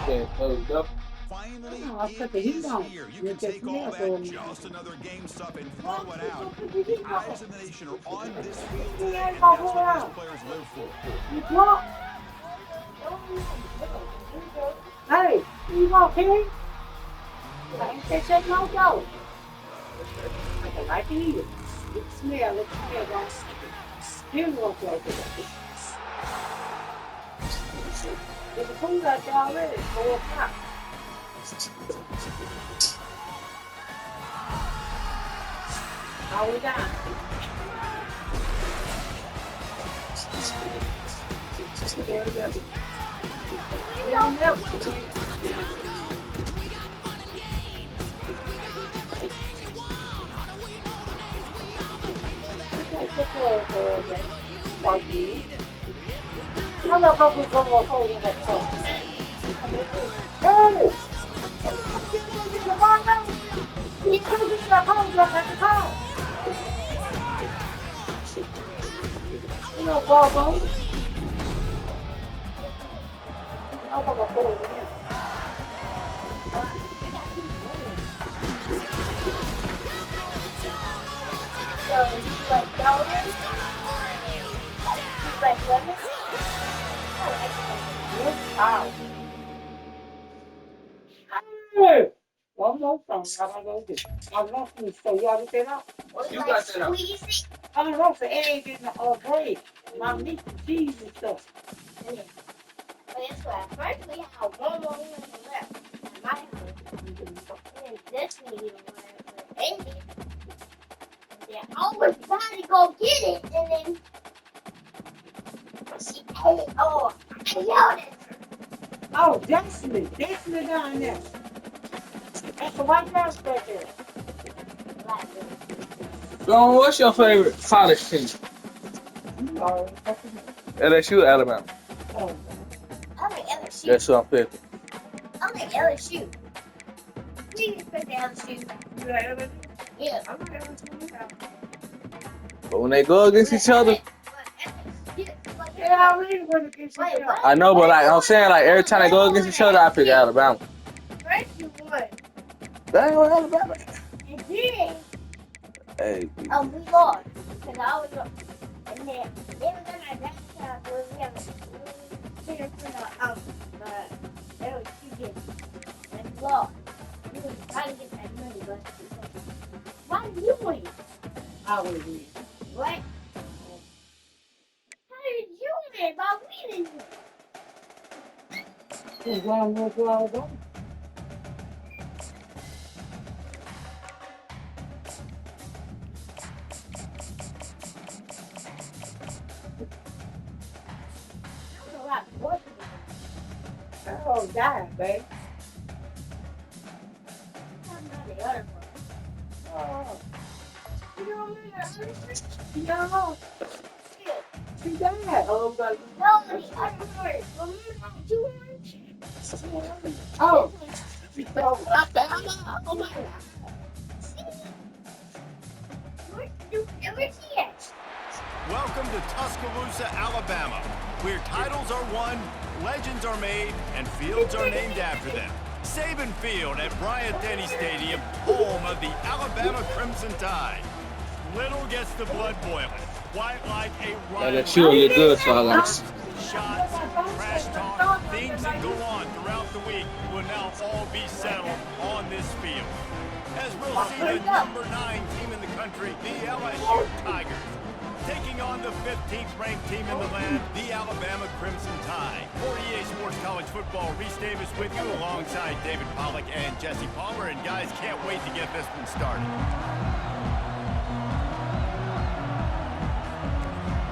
Yeah, go. Finally, it is here. You can take all that just another game stuff and throw it out. The eyes of the nation are on this field today, and that's what these players live for. Hey, you walking? Like they said, no go. I can like it. It smell, don't still walk like it. There's a food out there already, 4 o'clock. How we down? We don't know. Hello, Bubble Bubble, holding that phone. Hey! Come on now! You couldn't be that home from at the time. You know, Bubble. I'm going to hold it in. So, you like down? You like lemon? Wow. Hey! One more thing I don't do. I love you, so you already been up? You got that up. I don't know if it ain't getting all bread. My meat and cheese and stuff. Yeah. But it's like, first we have one more one left. And my house. And this one you want to end it. And then always trying to go get it. And then she ate it. Oh, I yelled at her. Oh, Destiny. Destiny down there. That's the white house back there. So, what's your favorite college team? Sorry. LSU or Alabama? Oh. I like LSU. That's what I'm picking. I like LSU. We can pick LSU. You like LSU? Yeah, I like LSU. But when they go against each other, Yeah, I really want to get you. I know, but like I'm saying, like every time they go against each other, I pick Alabama. First you won. Dang, what Alabama? You did. Hey. We lost. Because I was up. And then they were going to that time where we have a dinner for the it was too good. And we lost. We were trying to get that money, but why did you win? I was win. What? How did you win by winning? Because one more while ago. Oh, God, babe. Oh. You don't need that. No. She died. Oh, but no, the other word. Oh. Oh, my God. Where's he at? Welcome to Tuscaloosa, Alabama, where titles are won, legends are made, and fields are named after them. Saban Field at Bryant-Denny Stadium, home of the Alabama Crimson Tide. Little gets the blood boiling. White like a riot. That sure look good, so I like. Shots, trash talk, things that go on throughout the week will now all be settled on this field. As we'll see the number 9 team in the country, the LSU Tigers, taking on the 15th ranked team in the land, the Alabama Crimson Tide. For EA Sports College Football, Reese Davis with you alongside David Pollack and Jesse Palmer. And guys, can't wait to get this one started.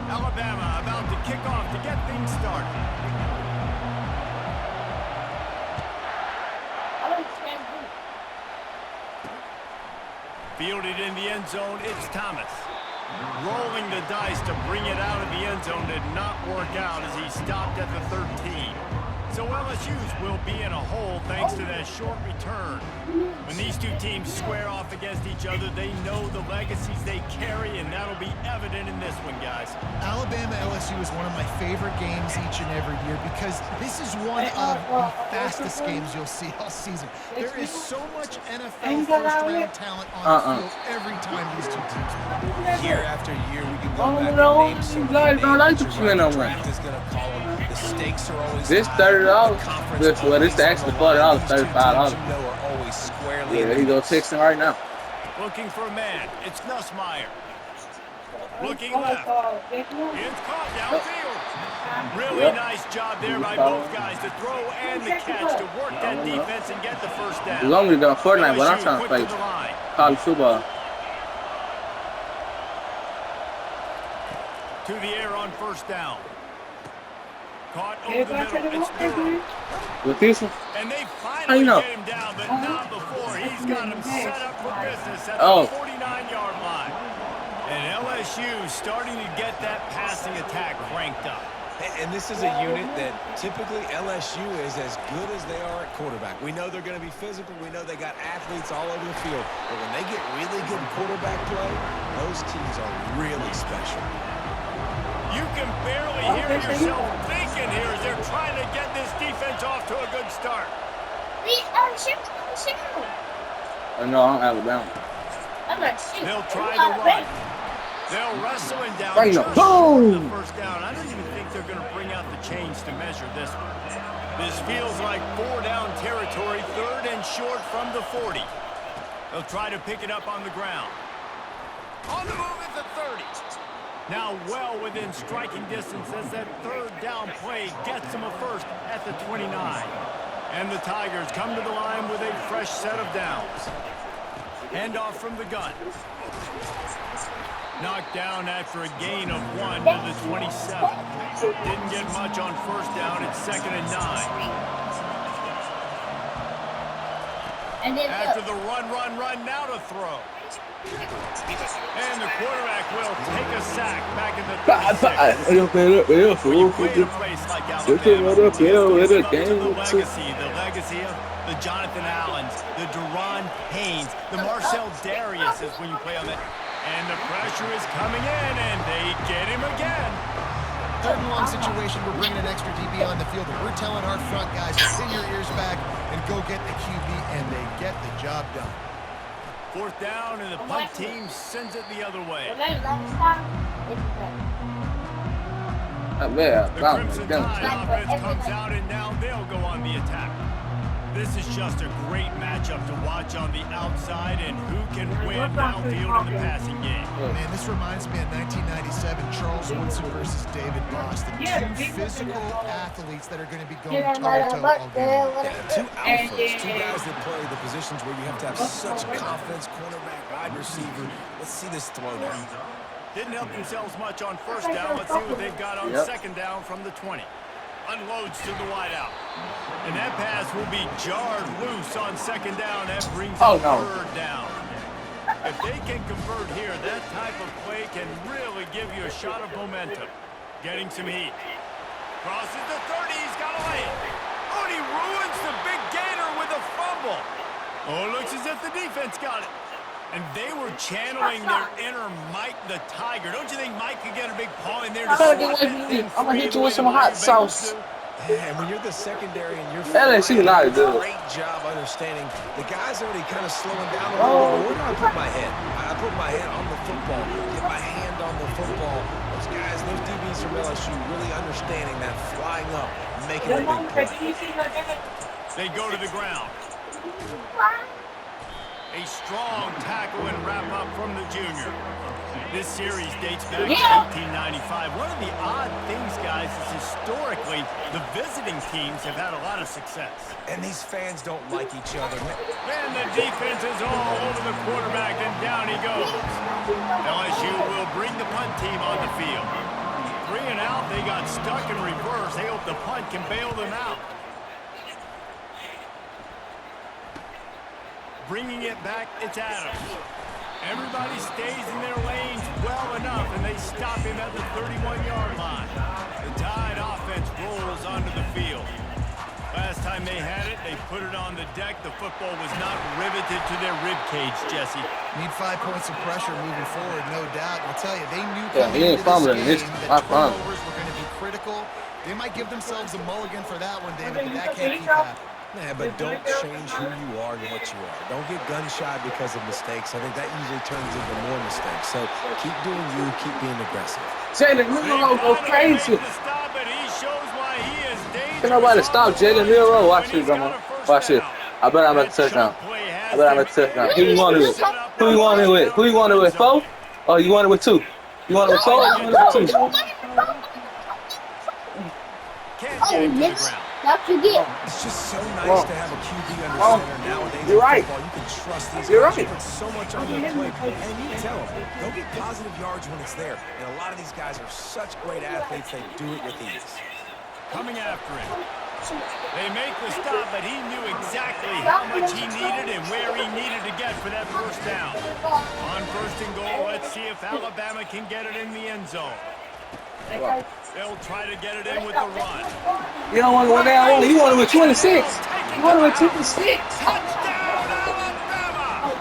Alabama about to kick off to get things started. Fielded in the end zone, it's Thomas. Rolling the dice to bring it out of the end zone did not work out as he stopped at the 13. So LSU's will be in a hole thanks to that short return. When these two teams square off against each other, they know the legacies they carry, and that'll be evident in this one, guys. Alabama-LSU is one of my favorite games each and every year because this is one of the fastest games you'll see all season. There is so much NFL first-round talent on the field every time these two teams play. Year after year, we can go back no, and name some of the guys don't like names what you in on draft is going to call them. The stakes are always This high. $30. The conference This well, this opponents actually on the line. $40, These two teams, $35. you know, are always squarely in Yeah, the he go mix. texting right now. Looking for a man. It's Nussmeier. Looking left. It's caught downfield. Really nice job there by both guys to throw and the catch to work that defense and get the first down. As long as you're doing Fortnite, but I'm LSU trying to quick play the line. college football. To the air on first down. Caught over the middle. It's Durham. With this one, And they How finally you know? get him down, but not before. He's got him set up for business at Oh. the 49-yard line. And LSU starting to get that passing attack cranked up. And this is a unit that typically LSU is as good as they are at quarterback. We know they're going to be physical. We know they got athletes all over the field. But when they get really good quarterback play, those teams are really special. You can barely hear yourself thinking here as they're trying to get this defense off to a good start. no, I'm Alabama. They'll try the run. They'll wrestle him down Bring the just short of the boom. first down. I don't even think they're going to bring out the chains to measure this one. This feels like 4-down territory, third and short from the 40. They'll try to pick it up on the ground. On the move at the 30. Now well within striking distance as that third down play gets them a first at the 29. And the Tigers come to the line with a fresh set of downs. Handoff from the gun. Knocked down after a gain of 1 to the 27. Didn't get much on first down. It's 2nd and 9. After the run, now to throw. And the quarterback will take a sack back in the 36. When you play in a place like Alabama, the legacy of the Jonathan Allens, the Deron Haynes, the Marcel Darius is when you play on that. And the pressure is coming in, and they get him again. Third and long situation, we're bringing an extra DB on the field, and we're telling our front guys to pin your ears back and go get the QB, and they get the job done. Fourth down, and the punt team sends it the other way. The Crimson Tide offense comes out, and now they'll go on the attack. This is just a great matchup to watch on the outside, and who can win downfield in the passing game. Man, this reminds me of 1997, Charles Woodson versus David Boston. Two physical athletes that are going to be going toe-to-toe all game. Yeah, two alphas, two guys that play the positions where you have to have such confidence, cornerback, wide receiver. Let's see this throw down. Didn't help themselves much on first down. Let's see what they've got on second down from the 20. Unloads to the wideout. And that pass will be jarred loose on second down. That brings up third down. If they can convert here, that type of play can really give you a shot of momentum. Getting some heat. Crosses the 30. He's got a lane. Oh, and he ruins the big gainer with a fumble. Oh, it looks as if the defense got it. And they were channeling their inner Mike the Tiger. Don't you think Mike could get a big paw in there to swat that thing? I'm gonna hit you with some hot sauce. Yeah, and when you're the secondary and you're LSU not as good. great job understanding the guy's already kind of slowing down a little bit. Where do I put my head? I put my head on the football. Get my hand on the football. Those guys, those DBs from LSU really understanding that flying up, making a big play. They go to the ground. A strong tackle and wrap-up from the junior. This series dates back to 1895. One of the odd things, guys, is historically the visiting teams have had a lot of success. And these fans don't like each other. And the defense is all over the quarterback, and down he goes. LSU will bring the punt team on the field. 3 and out, they got stuck in reverse. They hope the punt can bail them out. Bringing it back, it's Adams. Everybody stays in their lanes well enough, and they stop him at the 31-yard line. The Tide offense rolls onto the field. put it on the deck. The football was not riveted to their rib cage, Jesse. Need 5 points of pressure moving forward, no doubt. I'll tell you, they knew Yeah, he ain't fumbling. this It's game my that fun. turnovers were going to be critical. They might give themselves a mulligan for that one, David, but that can't keep happening. Yeah, but don't change who you are and what you are. Don't get gun-shy because of mistakes. I think that usually turns into more mistakes. So keep doing you, keep being aggressive. Jalen Milroe go crazy. Can nobody stop Jalen Milroe? Watch this, Grandma. Watch this. I bet I'm at the touchdown. I bet I'm at the touchdown. Who you want it with? Who you want it with? Who you want it with? 4? Oh, you want it with 2? You want it with 4? Or you want it with 2? Oh, Mitch. That's what you get. It's just so nice to have a QB under center nowadays. You're right. Football. You can trust these You're guys. right. You put so much on their plate, and you tell them, go get positive yards when it's there. And a lot of these guys are such great athletes, they do it with ease. Coming after him. They make the stop, but he knew exactly how much he needed and where he needed to get for that first down. On 1st and goal, let's see if Alabama can get it in the end zone. They'll try to get it in with the run. You don't want it with that one. You want it with 26. You want it with 26. Touchdown, Alabama!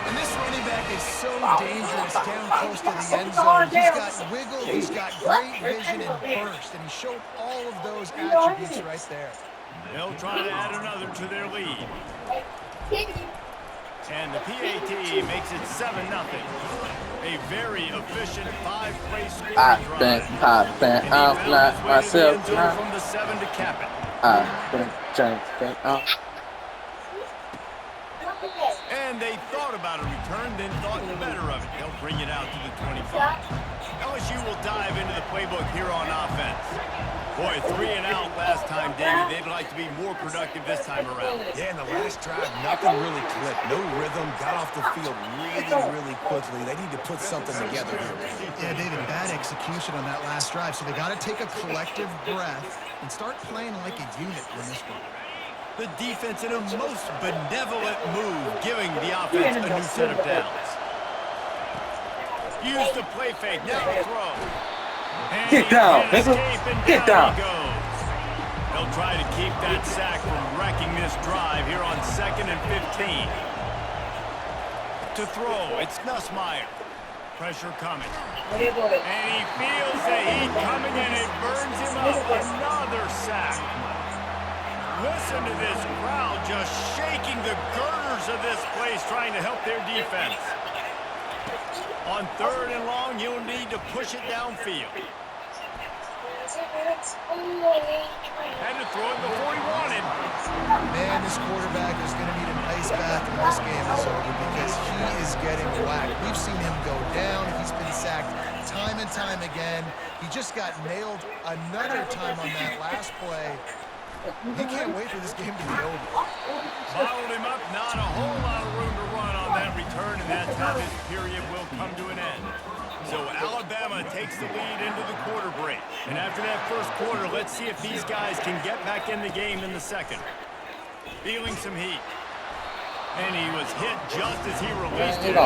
And this running back is so dangerous down close to the end zone. He's got wiggle, he's got great vision and burst, and he showed all of those attributes right there. They'll try to add another to their lead. And the PAT makes it 7-0. A very efficient 5-play scoring drive. I'm not myself. From the 7 to cap it. And they thought about a return, then thought better of it. They'll bring it out to the 25. LSU will dive into the playbook here on offense. Boy, 3 and out last time, David. They'd like to be more productive this time around. Yeah, in the last drive, nothing really clicked. No rhythm, got off the field really quickly. They need to put something together here. Yeah, David, bad execution on that last drive, so they got to take a collective breath and start playing like a unit in this one. The defense in a most benevolent move, giving the offense a new set of downs. Use the play fake, now throw. And Get down, nigga. Get down. They'll try to keep that sack from wrecking this drive here on 2nd and 15. To throw, it's Nussmeier. Pressure coming. And he feels the heat coming and it burns him up. Another sack. Listen to this crowd just shaking the girders of this place trying to help their defense. On 3rd and long, you'll need to push it downfield. Had to throw it before he wanted. Man, this quarterback is going to need an ice bath when this game is over because he is getting whacked. We've seen him go down. He's been sacked time and time again. He just got nailed another time on that last play. He can't wait for this game to be over. Bottled him up, not a whole lot of room to run on that return, and that's how this period will come to an end. So Alabama takes the lead into the quarter break. And after that first quarter, let's see if these guys can get back in the game in the second. Feeling some heat. And he was hit just as he released it.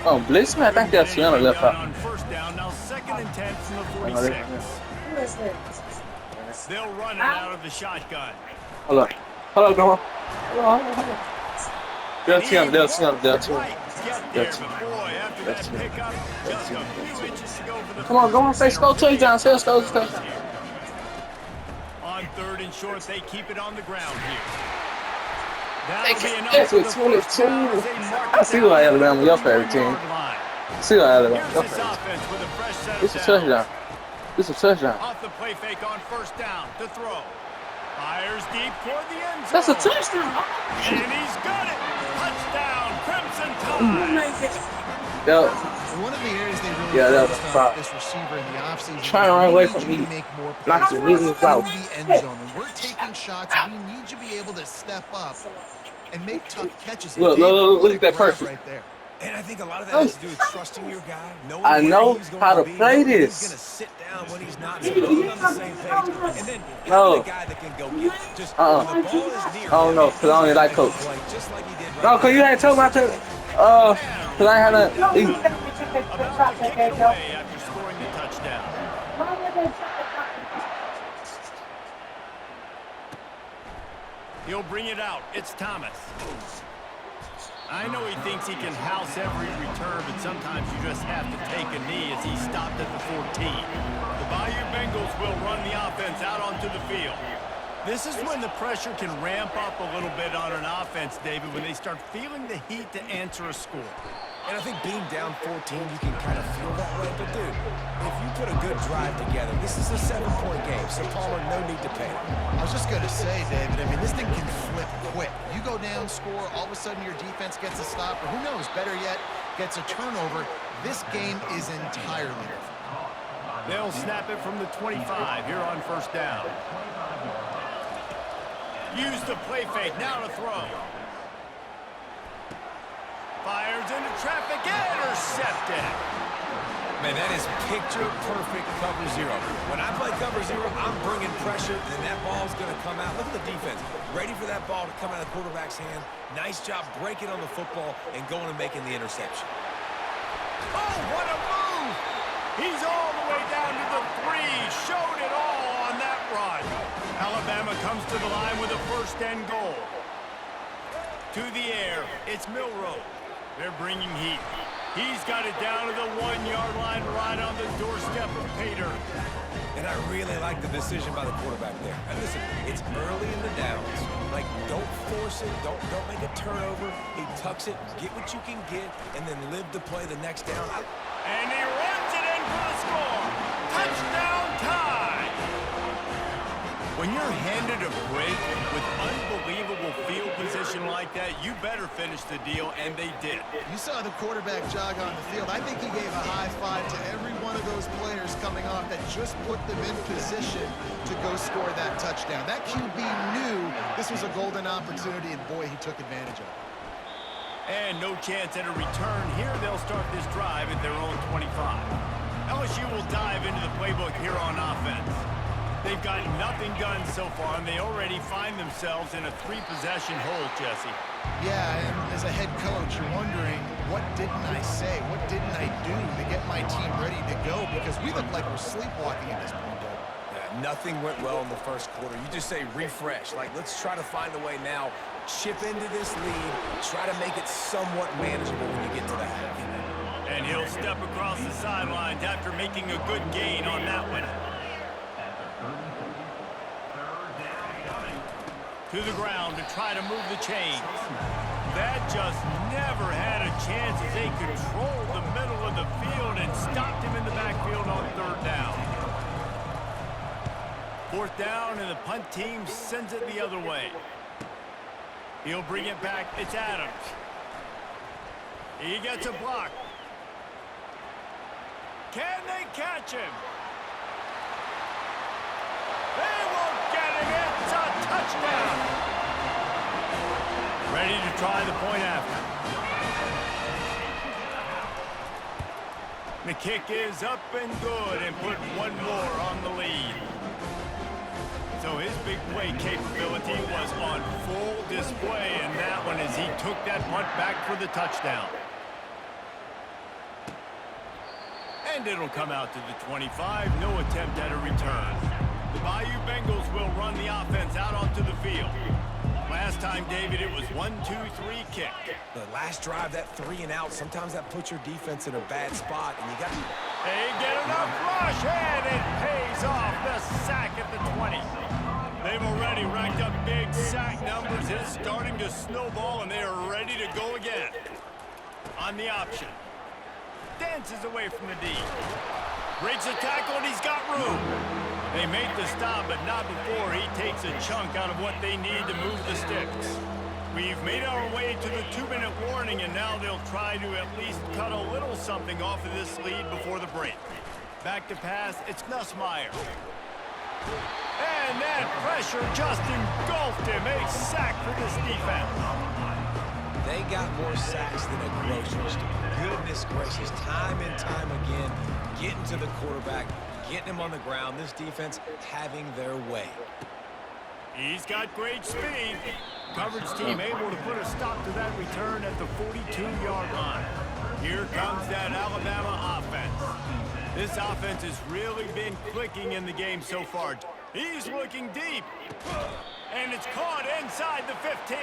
Oh, Blitz, man, I think that's the left out. On 1st down, now 2nd and 10 from the 46. They'll run it out of the shotgun. Hold up. Hold up, Grandma. Hold on. They'll see him. Get there, but boy, after that pickup, just a few inches to go for the Come on, go on, say Stowe touchdown. Say Stowe touchdown. On 3rd and short, they keep it on the ground here. That's with 22. I see why Alabama your favorite team. See why Alabama your favorite team. It's a touchdown. It's a touchdown. Off the play fake on 1st down to throw. Fires deep toward the end zone. That's a touchdown. And he's got it. Touchdown, Crimson Tide. Yo. One of the areas they really focused on this receiver in the offseason. Trying to run away from me. Make more Knock plays the knees out. in the end zone. When we're taking shots, we need to be able to step up and make tough catches. Look at that person. Right there. And I think a lot of that has to do with trusting your guy. I know how to play this. He's going to sit down when he's not, so he's on the same page. And then No. the guy that can go get it. Just Uh-uh. when the ball is near I don't know, because I only like Coach. just like he did right No, because you ain't told me to, because I ain't had to eat. About to kick it away after scoring the touchdown. He'll bring it out. It's Thomas. I know he thinks he can house every return, but sometimes you just have to take a knee as he stopped at the 14. The Bayou Bengals will run the offense out onto the field. This is when the pressure can ramp up a little bit on an offense, David, when they start feeling the heat to answer a score. And I think being down 14, you can kind of feel that way. But, dude, if you put a good drive together, this is a 7-point game, so Palmer, no need to panic. I was just going to say, David, I mean, this thing can flip quick. You go down, score, all of a sudden your defense gets a stop, or who knows, better yet, gets a turnover. This game is entirely different. They'll snap it from the 25 here on first down. Use the play fake, now to throw. Fires into traffic, intercepted. Man, that is picture-perfect cover zero. When I play cover zero, I'm bringing pressure, and that ball's going to come out. Look at the defense. Ready for that ball to come out of the quarterback's hand. Nice job breaking on the football and going and making the interception. Oh, what a move! He's all the way down to the 3. Showed it all on that run. Alabama comes to the line with a first and goal. To the air, it's Milroe. They're bringing heat. He's got it down to the 1-yard line right on the doorstep of Pater. And I really like the decision by the quarterback there. And listen, it's early in the downs. Like, don't force it. Don't make a turnover. He tucks it, get what you can get, and then live to play the next down. And he runs it in for the score. Touchdown time! When you're handed a break with unbelievable field position like that, you better finish the deal, and they did. You saw the quarterback jog on the field. I think he gave a high five to every one of those players coming off that just put them in position to go score that touchdown. That QB knew this was a golden opportunity, and boy, he took advantage of it. And no chance at a return here. They'll start this drive at their own 25. LSU will dive into the playbook here on offense. They've got nothing done so far, and they already find themselves in a 3-possession hole, Jesse. Yeah, and as a head coach, you're wondering, what didn't I say? What didn't I do to get my team ready to go? Because we look like we're sleepwalking at this point, Doug. Yeah, nothing went well in the first quarter. You just say refresh. Like, let's try to find a way now. Chip into this lead. Try to make it somewhat manageable when you get to the half. And he'll step across the sidelines after making a good gain on that one. To the ground to try to move the chains. That just never had a chance as they controlled the middle of the field and stopped him in the backfield on 3rd down. 4th down, and the punt team sends it the other way. He'll bring it back. It's Adams. He gets a block. Can they catch him? They won't get him. It's a touchdown. Ready to try the point after. The kick is up and good and put one more on the lead. So his big play capability was on full display in that one as he took that punt back for the touchdown. And it'll come out to the 25. No attempt at a return. The Bayou Bengals will run the offense out onto the field. Last time, David, it was 1-2-3 kick. The last drive, that 3 and out, sometimes that puts your defense in a bad spot, and you got to... They get enough rush, and it pays off. The sack at the 20. They've already racked up big sack numbers. It's starting to snowball, and they are ready to go again. On the option. Dances away from the D. Breaks a tackle, and he's got room. They make the stop, but not before he takes a chunk out of what they need to move the sticks. We've made our way to the 2-minute warning, and now they'll try to at least cut a little something off of this lead before the break. Back to pass, it's Nussmeier. And that pressure just engulfed him. A sack for this defense. They got more sacks than a grocery store. Goodness gracious, time and time again, getting to the quarterback, getting him on the ground. This defense having their way. He's got great speed. Coverage team able to put a stop to that return at the 42-yard line. Here comes that Alabama offense. This offense has really been clicking in the game so far. He's looking deep. And it's caught inside the 15.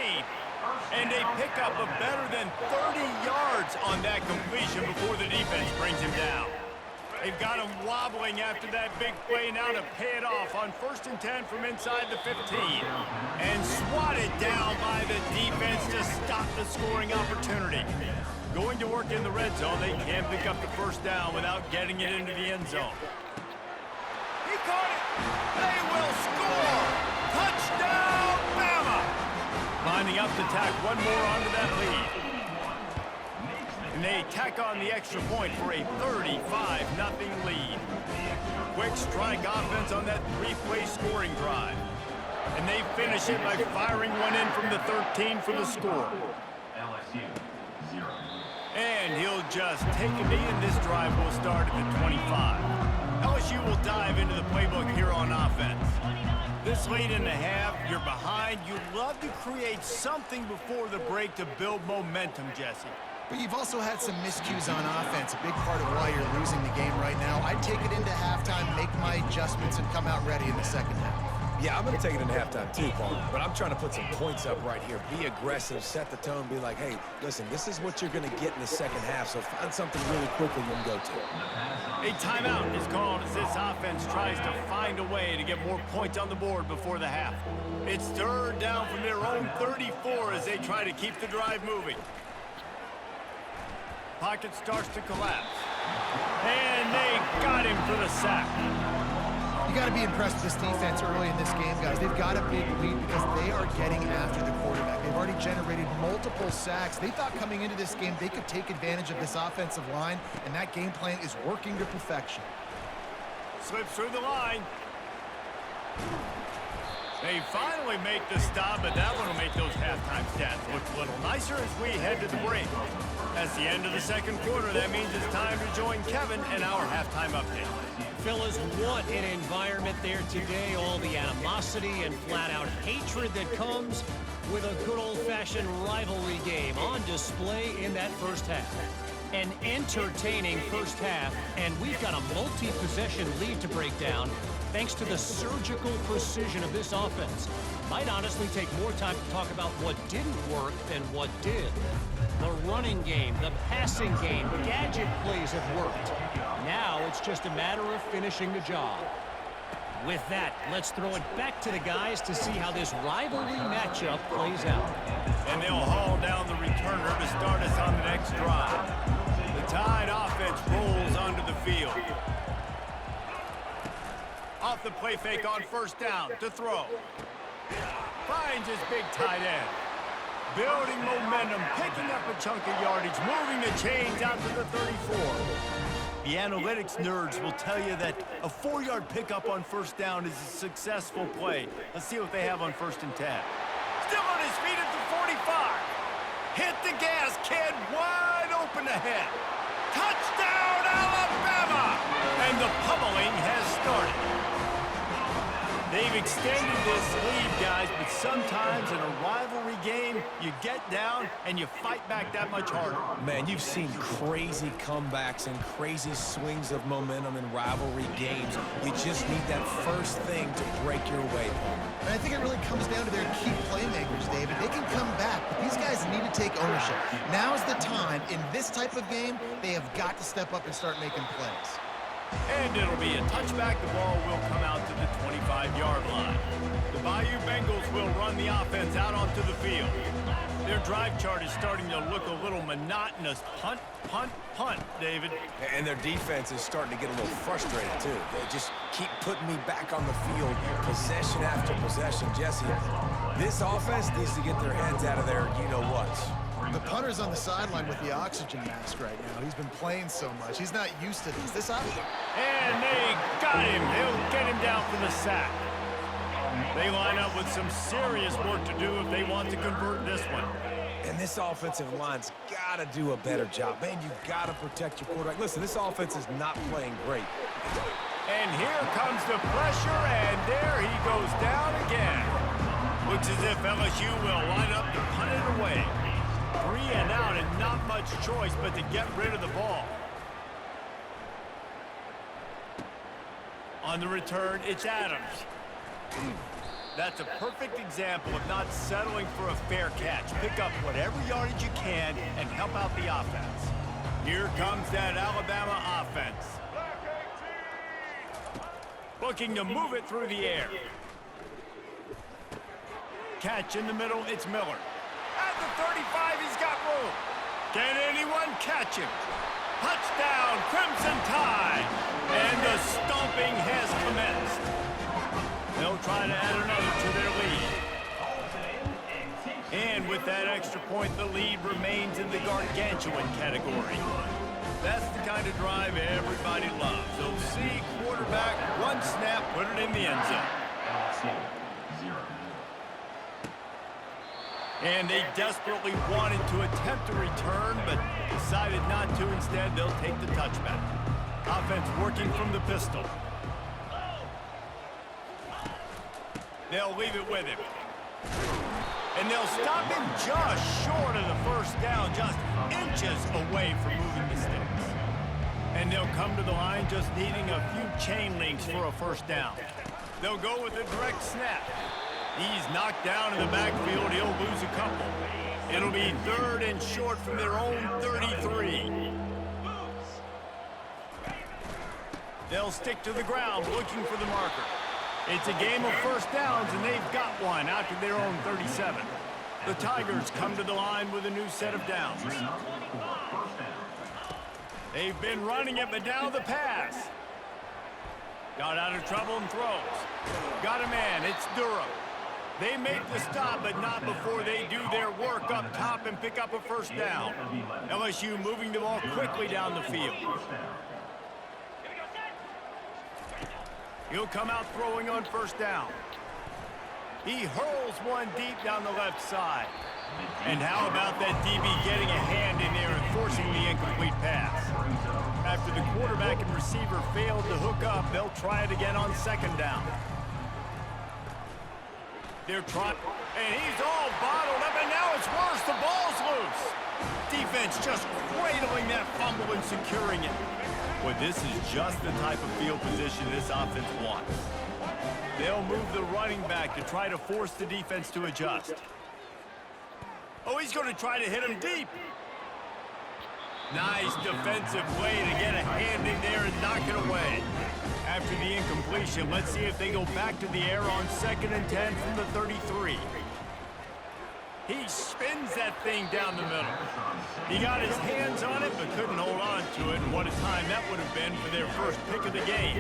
And a pickup of better than 30 yards on that completion before the defense brings him down. They've got him wobbling after that big play now to pay it off on 1st and 10 from inside the 15. And swatted down by the defense to stop the scoring opportunity. Going to work in the red zone, they can't pick up the first down without getting it into the end zone. He caught it. They will score. Touchdown, Bama. Lining up to tack one more onto that lead. And they tack on the extra point for a 35-0 lead. Quick strike offense on that 3-play scoring drive. And they finish it by firing one in from the 13 for the score. And he'll just take a knee, and this drive will start at the 25. LSU will dive into the playbook here on offense. This late in the half, you're behind. You'd love to create something before the break to build momentum, Jesse. But you've also had some miscues on offense, a big part of why you're losing the game right now. I'd take it into halftime, make my adjustments, and come out ready in the second half. Yeah, I'm going to take it into halftime too, Paul. But I'm trying to put some points up right here. Be aggressive, set the tone, be like, hey, listen, this is what you're going to get in the second half, so find something really quickly you can go to. A timeout is called as this offense tries to find a way to get more points on the board before the half. It's 3rd down from their own 34 as they try to keep the drive moving. Pocket starts to collapse. And they got him for the sack. You got to be impressed with this defense early in this game, guys. They've got a big lead because they are getting after the quarterback. They've already generated multiple sacks. They thought coming into this game they could take advantage of this offensive line, and that game plan is working to perfection. Slips through the line. They finally make the stop, but that one will make those halftime stats look a little nicer as we head to the break. That's the end of the second quarter. That means it's time to join Kevin and our halftime update. Fellas, what an environment there today. All the animosity and flat-out hatred that comes with a good old-fashioned rivalry game on display in that first half. An entertaining first half, and we've got a multi-possession lead to break down thanks to the surgical precision of this offense. Might honestly take more time to talk about what didn't work than what did. The running game, the passing game, gadget plays have worked. Now it's just a matter of finishing the job. With that, let's throw it back to the guys to see how this rivalry matchup plays out. And they'll haul down the returner to start us on the next drive. The Tide offense rolls onto the field. Off the play fake on 1st down to throw. Finds his big tight end. Building momentum, picking up a chunk of yardage, moving the chains out to the 34. The analytics nerds will tell you that a 4-yard pickup on 1st down is a successful play. Let's see what they have on 1st and 10. Still on his feet at the 45. Hit the gas, kid, wide open ahead. Touchdown, Alabama! And the pummeling has started. They've extended this lead, guys, but sometimes in a rivalry game, you get down and you fight back that much harder. Man, you've seen crazy comebacks and crazy swings of momentum in rivalry games. You just need that first thing to break your way. And I think it really comes down to their key playmakers, David. They can come back, but these guys need to take ownership. Now's the time. In this type of game, they have got to step up and start making plays. And it'll be a touchback. The ball will come out to the 25-yard line. The Bayou Bengals will run the offense out onto the field. Their drive chart is starting to look a little monotonous. Punt, punt, punt, David. And their defense is starting to get a little frustrated, too. They just keep putting me back on the field, possession after possession. Jesse, this offense needs to get their heads out of their you-know-whats. The punter's on the sideline with the oxygen mask right now. He's been playing so much. He's not used to this. And they got him. They'll get him down for the sack. They line up with some serious work to do if they want to convert this one. And this offensive line's got to do a better job. Man, you've got to protect your quarterback. Listen, this offense is not playing great. And here comes the pressure, and there he goes down again. Looks as if LSU will line up to punt it away. 3 and out and not much choice but to get rid of the ball. On the return, it's Adams. That's a perfect example of not settling for a fair catch. Pick up whatever yardage you can and help out the offense. Here comes that Alabama offense. Looking to move it through the air. Catch in the middle, it's Miller. At the 35, he's got room. Can anyone catch him? Touchdown, Crimson Tide! And the stomping has commenced. They'll try to add another to their lead. And with that extra point, the lead remains in the gargantuan category. That's the kind of drive everybody loves. So see, quarterback, one snap, put it in the end zone. And they desperately wanted to attempt a return, but decided not to. Instead, they'll take the touchback. Offense working from the pistol. They'll leave it with him. And they'll stop him just short of the first down, just inches away from moving the sticks. And they'll come to the line just needing a few chain links for a first down. They'll go with a direct snap. He's knocked down in the backfield. He'll lose a couple. It'll be 3rd and short from their own 33. They'll stick to the ground looking for the marker. It's a game of first downs, and they've got one out to their own 37. The Tigers come to the line with a new set of downs. They've been running it, but now the pass. Got out of trouble and throws. Got a man. It's Durham. They make the stop, but not before they do their work up top and pick up a first down. LSU moving the ball quickly down the field. He'll come out throwing on first down. He hurls one deep down the left side. And how about that DB getting a hand in there and forcing the incomplete pass? After the quarterback and receiver failed to hook up, they'll try it again on second down. They're trying, and he's all bottled up, and now it's worse. The ball's loose. Defense just cradling that fumble and securing it. Well, this is just the type of field position this offense wants. They'll move the running back to try to force the defense to adjust. Oh, he's going to try to hit him deep. Nice defensive play to get a hand in there and knock it away. After the incompletion, let's see if they go back to the air on 2nd and 10 from the 33. He spins that thing down the middle. He got his hands on it, but couldn't hold on to it. And what a time that would have been for their first pick of the game.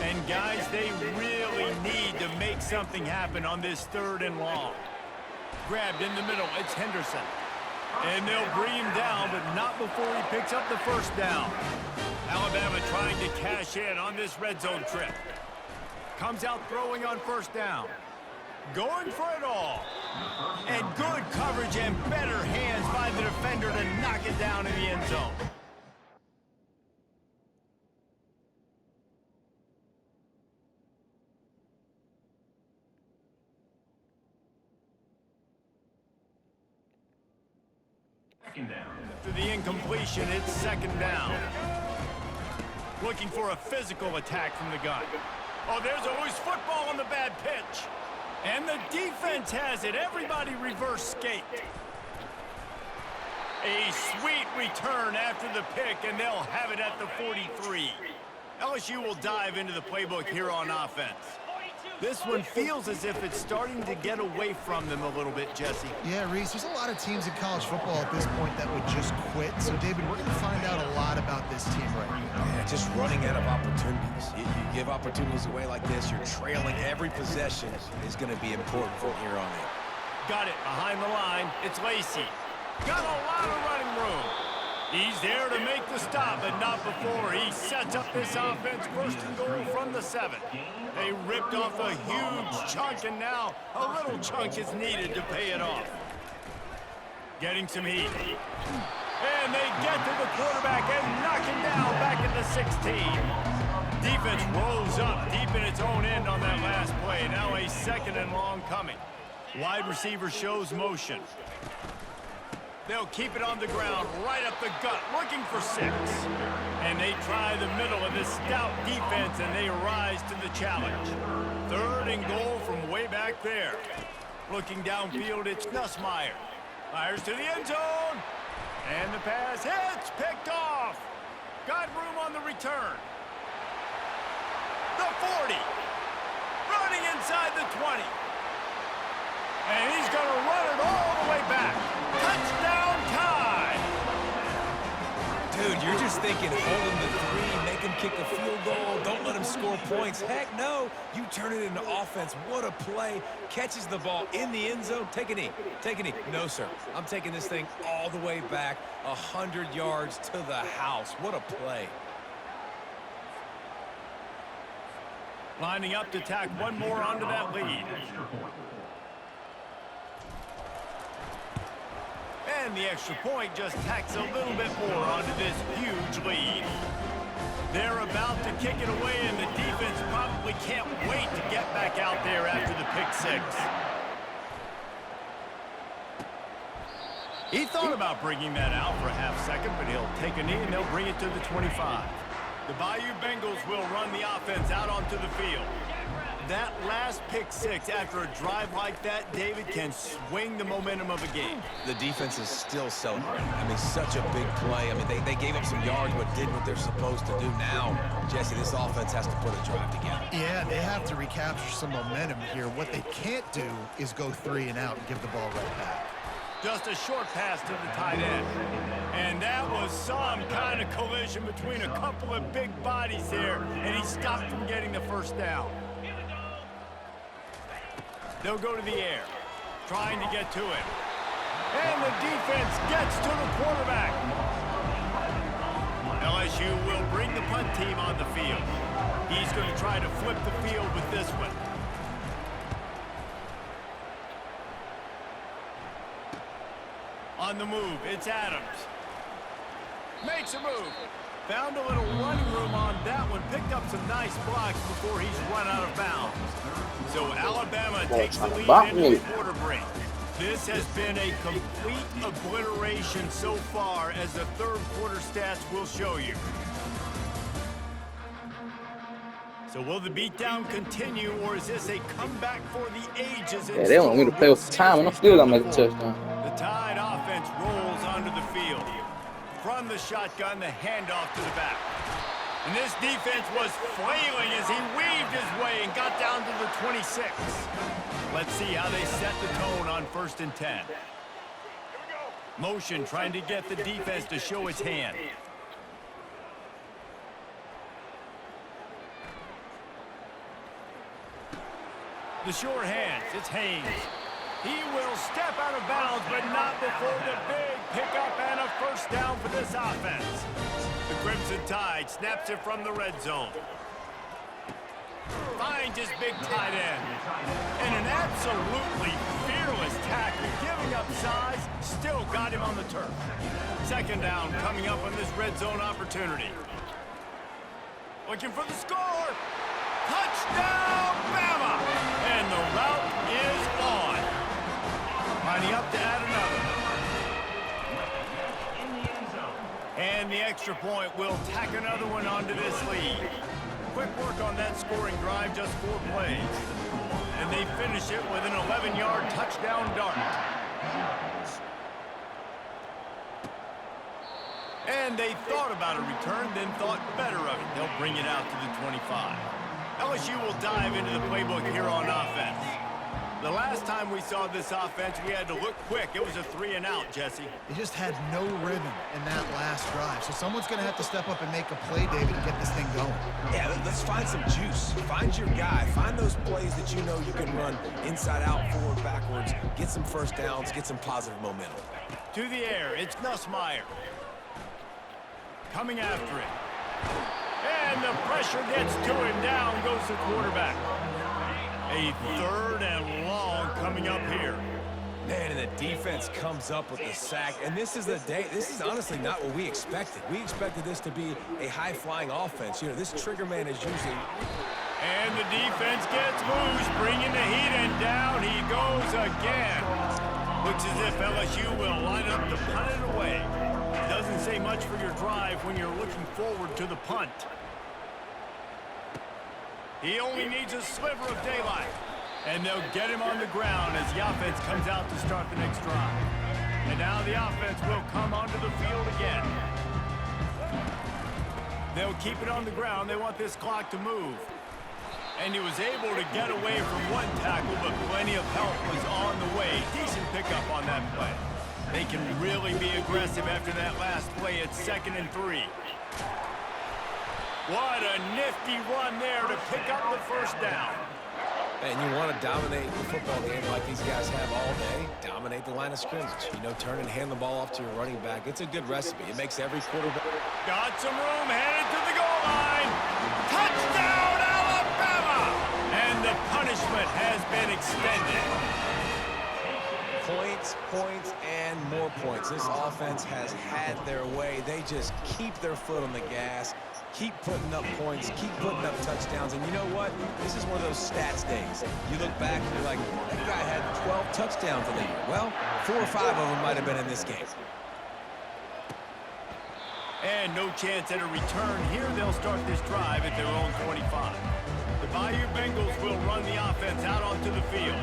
And guys, they really need to make something happen on this 3rd and long. Grabbed in the middle, it's Henderson. And they'll bring him down, but not before he picks up the first down. Alabama trying to cash in on this red zone trip. Comes out throwing on first down. Going for it all. And good coverage and better hands by the defender to knock it down in the end zone. After the incompletion, it's 2nd down. Looking for a physical attack from the gun. Oh, there's a loose football on the bad pitch. And the defense has it. Everybody reverse skate. A sweet return after the pick, and they'll have it at the 43. LSU will dive into the playbook here on offense. This one feels as if it's starting to get away from them a little bit, Jesse. Yeah, Reese, there's a lot of teams in college football at this point that would just quit. So, David, we're going to find out a lot about this team right now. Yeah, just running out of opportunities. You give opportunities away like this, you're trailing every possession is going to be important from here on in. Got it behind the line. It's Lacey. Got a lot of running room. He's there to make the stop, but not before he sets up this offense. 1st and goal from the 7. They ripped off a huge chunk, and now a little chunk is needed to pay it off. Getting some heat. And they get to the quarterback and knock him down back at the 16. Defense rolls up deep in its own end on that last play. Now a 2nd and long coming. Wide receiver shows motion. They'll keep it on the ground, right up the gut, looking for 6. And they try the middle of this stout defense, and they rise to the challenge. 3rd and goal from way back there. Looking downfield, it's Nussmeier. Fires to the end zone. And the pass hits, picked off. Got room on the return. The 40. Running inside the 20. And he's going to run it all the way back. Touchdown time. Dude, you're just thinking, hold him to 3, make him kick a field goal, don't let him score points. Heck no, you turn it into offense. What a play. Catches the ball in the end zone. Take a knee. Take a knee. No, sir. I'm taking this thing all the way back, 100 yards to the house. What a play. Lining up to tack one more onto that lead. And the extra point just tacks a little bit more onto this huge lead. They're about to kick it away, and the defense probably can't wait to get back out there after the pick 6. He thought about bringing that out for a half second, but he'll take a knee and they'll bring it to the 25. The Bayou Bengals will run the offense out onto the field. That last pick 6 after a drive like that, David, can swing the momentum of a game. The defense is still celebrating. I mean, such a big play. I mean, they gave up some yards but did what they're supposed to do. Now, Jesse, this offense has to put a drive together. Yeah, they have to recapture some momentum here. What they can't do is go 3 and out and give the ball right back. Just a short pass to the tight end. And that was some kind of collision between a couple of big bodies there, and he stopped from getting the first down. They'll go to the air, trying to get to it. And the defense gets to the quarterback. LSU will bring the punt team on the field. He's going to try to flip the field with this one. On the move, it's Adams. Makes a move. Found a little running room on that one. Picked up some nice blocks before he's run out of bounds. So Alabama takes the lead into the quarter break. This has been a complete obliteration so far, as the 3rd quarter stats will show you. So will the beatdown continue, or is this a comeback for the ages? Yeah, they want me to play with the time, and I'm still gonna make a touchdown. The Tide offense rolls onto the field. From the shotgun, the handoff to the back. And this defense was flailing as he weaved his way and got down to the 26. Let's see how they set the tone on 1st and 10. Motion trying to get the defense to show its hand. The short hands, it's Haynes. He will step out of bounds, but not before the big pickup and a first down for this offense. The Crimson Tide snaps it from the red zone. Finds his big tight end. And an absolutely fearless tackle, giving up size, still got him on the turf. 2nd down coming up on this red zone opportunity. Looking for the score. Touchdown, Bama! And the route is on. Lining up to add another. And the extra point will tack another one onto this lead. Quick work on that scoring drive, just 4 plays. And they finish it with an 11-yard touchdown dart. And they thought about a return, then thought better of it. They'll bring it out to the 25. LSU will dive into the playbook here on offense. The last time we saw this offense, we had to look quick. It was a 3 and out, Jesse. They just had no rhythm in that last drive. So someone's going to have to step up and make a play, David, and get this thing going. Yeah, let's find some juice. Find your guy. Find those plays that you know you can run inside out, forward, backwards. Get some first downs. Get some positive momentum. To the air, it's Nussmeier. Coming after it. And the pressure gets to him. Down goes the quarterback. A 3rd and long coming up here. Man, and the defense comes up with the sack. And this is the day. This is honestly not what we expected. We expected this to be a high-flying offense. You know, this trigger man is usually... And the defense gets loose, bringing the heat, and down he goes again. Looks as if LSU will line up to punt it away. Doesn't say much for your drive when you're looking forward to the punt. He only needs a sliver of daylight. And they'll get him on the ground as the offense comes out to start the next drive. And now the offense will come onto the field again. They'll keep it on the ground. They want this clock to move. And he was able to get away from one tackle, but plenty of help was on the way. Decent pickup on that play. They can really be aggressive after that last play at 2nd and 3. What a nifty run there to pick up the first down. And you want to dominate the football game like these guys have all day. Dominate the line of scrimmage. You know, turn and hand the ball off to your running back. It's a good recipe. It makes every quarterback. Got some room, headed to the goal line. Touchdown, Alabama! And the punishment has been extended. Points, points, and more points. This offense has had their way. They just keep their foot on the gas. Keep putting up points, keep putting up touchdowns, and you know what? This is one of those stats days. You look back and you're like, that guy had 12 touchdowns in the year. Well, 4 or 5 of them might have been in this game. And no chance at a return here. They'll start this drive at their own 25. The Bayou Bengals will run the offense out onto the field.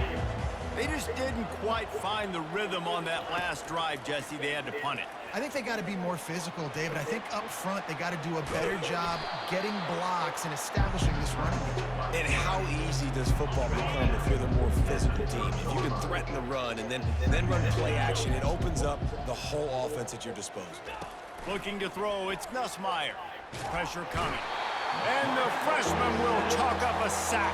They just didn't quite find the rhythm on that last drive, Jesse. They had to punt it. I think they got to be more physical, David. I think up front they got to do a better job getting blocks and establishing this running game. And how easy does football become if you're the more physical team? If you can threaten the run and then run play action, it opens up the whole offense at your disposal. Looking to throw, it's Nussmeier. Pressure coming. And the freshman will chalk up a sack.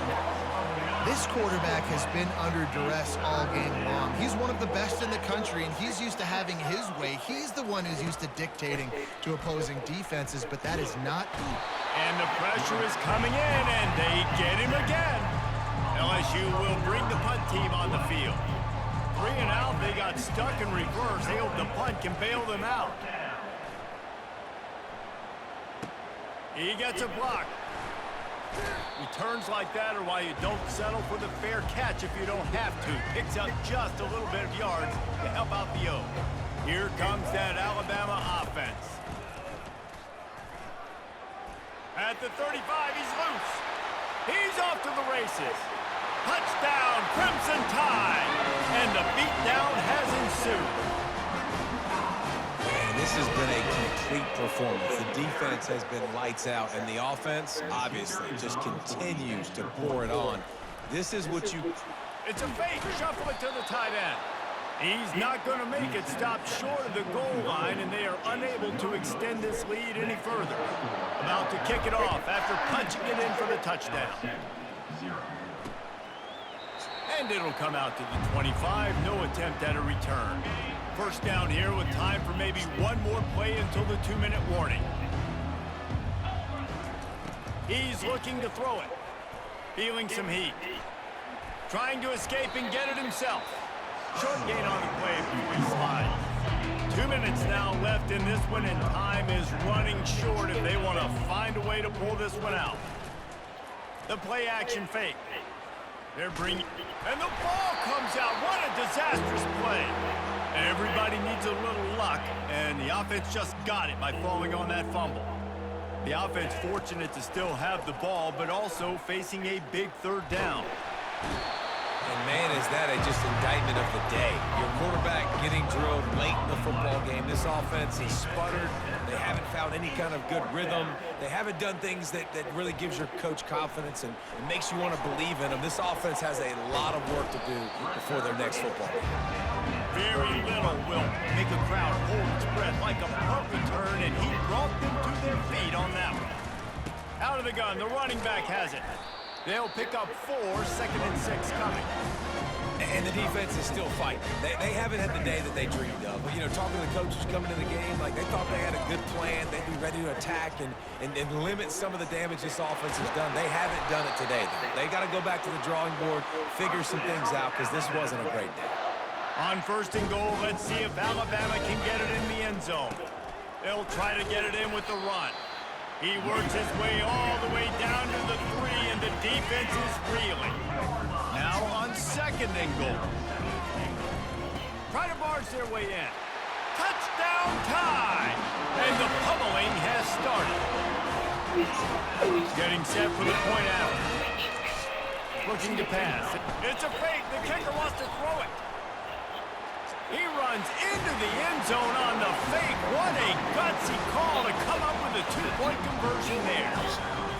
This quarterback has been under duress all game long. He's one of the best in the country, and he's used to having his way. He's the one who's used to dictating to opposing defenses, but that is not easy. And the pressure is coming in, and they get him again. LSU will bring the punt team on the field. 3 and out, they got stuck in reverse. They hope the punt can bail them out. He gets a block. Returns like that are why you don't settle for the fair catch if you don't have to. Picks up just a little bit of yards to help out the O. Here comes that Alabama offense. At the 35, he's loose. He's off to the races. Touchdown, Crimson Tide. And the beatdown has ensued. This has been a complete performance. The defense has been lights out, and the offense, obviously, just continues to pour it on. This is what you... It's a fake. Shuffle it to the tight end. He's not going to make it. Stop short of the goal line, and they are unable to extend this lead any further. About to kick it off after punching it in for the touchdown. And it'll come out to the 25. No attempt at a return. First down here with time for maybe one more play until the 2-minute warning. He's looking to throw it. Feeling some heat. Trying to escape and get it himself. Short gain on the play before he slides. 2 minutes now left in this one, and time is running short if they want to find a way to pull this one out. The play action fake. They're bringing... And the ball comes out. What a disastrous play. Everybody needs a little luck, and the offense just got it by falling on that fumble. The offense fortunate to still have the ball, but also facing a big 3rd down. And man, is that just indictment of the day. Your quarterback getting drilled late in the football game. This offense is sputtered. They haven't found any kind of good rhythm. They haven't done things that really gives your coach confidence and makes you want to believe in them. This offense has a lot of work to do before their next football game. Very little will make a crowd hold its breath like a punt return, and he brought them to their feet on that one. Out of the gun, the running back has it. They'll pick up 4, 2nd and 6 coming. And the defense is still fighting. They haven't had the day that they dreamed of. But, you know, talking to the coaches coming to the game, like they thought they had a good plan. They'd be ready to attack and limit some of the damage this offense has done. They haven't done it today, though. They got to go back to the drawing board, figure some things out, because this wasn't a great day. On 1st and goal, let's see if Alabama can get it in the end zone. They'll try to get it in with the run. He works his way all the way down to the 3, and the defense is reeling. Now on 2nd and goal. try to barge their way in. Touchdown time! And the pummeling has started. Getting set for the point after. Looking to pass. It's a fake. The kicker wants to throw it. He runs into the end zone on the fake. What a gutsy call to come up with a two-point conversion there.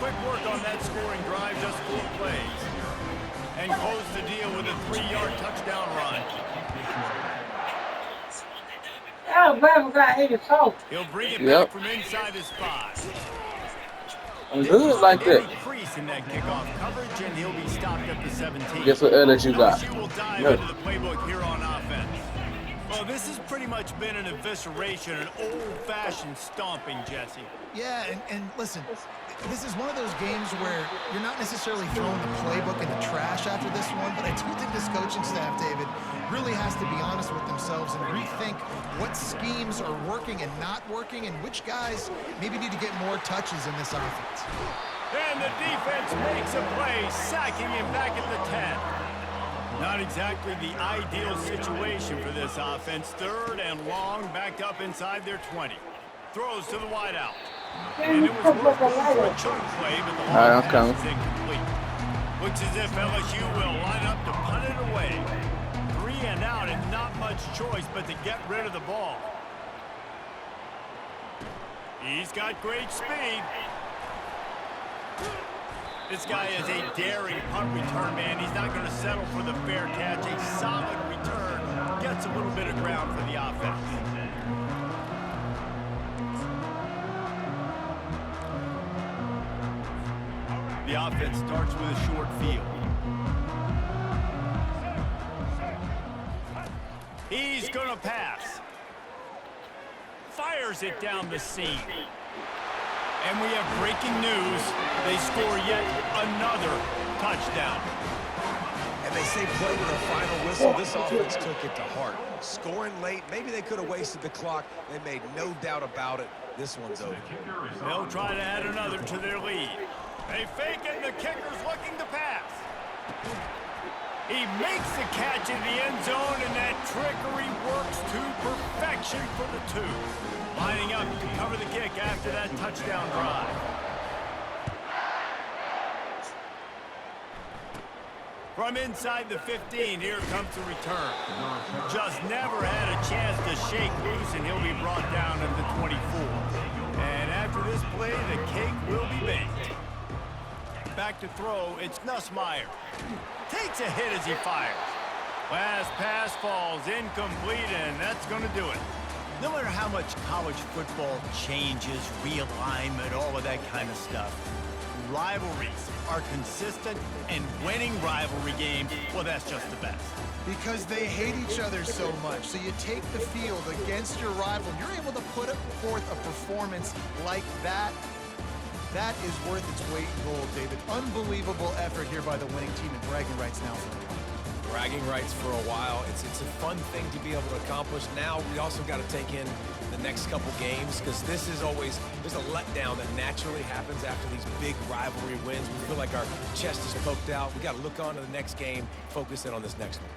Quick work on that scoring drive, just 4 plays. And close the deal with a 3-yard touchdown run. Alabama got 84. He'll bring it back from inside his 5. I'm good like that. Increase in that kickoff coverage, and he'll be stopped at the 17. Guess what LSU got? LSU will dive into the playbook here on offense. Well, this has pretty much been an evisceration, an old-fashioned stomping, Jesse. Yeah, and listen, this is one of those games where you're not necessarily throwing the playbook in the trash after this one, but I do think this coaching staff, David, really has to be honest with themselves and rethink what schemes are working and not working and which guys maybe need to get more touches in this offense. And the defense makes a play, sacking him back at the 10. Not exactly the ideal situation for this offense. 3rd and long, backed up inside their 20. Throws to the wideout. And it was worth for a chunk play, but the long pass is incomplete. Looks as if LSU will line up to punt it away. 3 and out, and not much choice but to get rid of the ball. He's got great speed. This guy is a daring punt return man. He's not going to settle for the fair catch. A solid return. Gets a little bit of ground for the offense. The offense starts with a short field. He's going to pass. Fires it down the seam. And we have breaking news. They score yet another touchdown. And they say play with a final whistle. This offense took it to heart. Scoring late, maybe they could have wasted the clock. They made no doubt about it. This one's over. They'll try to add another to their lead. They fake it, and the kicker's looking to pass. He makes the catch in the end zone, and that trickery works to perfection for the 2. Lining up to cover the kick after that touchdown drive. From inside the 15, here comes the return. Just never had a chance to shake loose, and he'll be brought down at the 24. And after this play, the cake will be baked. Back to throw, it's Nussmeier. Takes a hit as he fires. Last pass falls incomplete, and that's going to do it. No matter how much college football changes, realignment, all of that kind of stuff, rivalries are consistent, and winning rivalry games, well, that's just the best. Because they hate each other so much. So you take the field against your rival, you're able to put forth a performance like that. That is worth its weight in gold, David. Unbelievable effort here by the winning team, and bragging rights now for them. Bragging rights for a while. It's a fun thing to be able to accomplish. Now we also got to take in the next couple games, because this is always, there's a letdown that naturally happens after these big rivalry wins. We feel like our chest is poked out. We got to look on to the next game, focus in on this next one.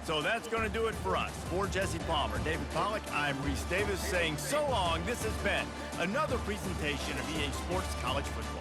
So that's going to do it for us. For Jesse Palmer, David Pollack, I'm Reese Davis saying so long. This has been another presentation of EA Sports College Football.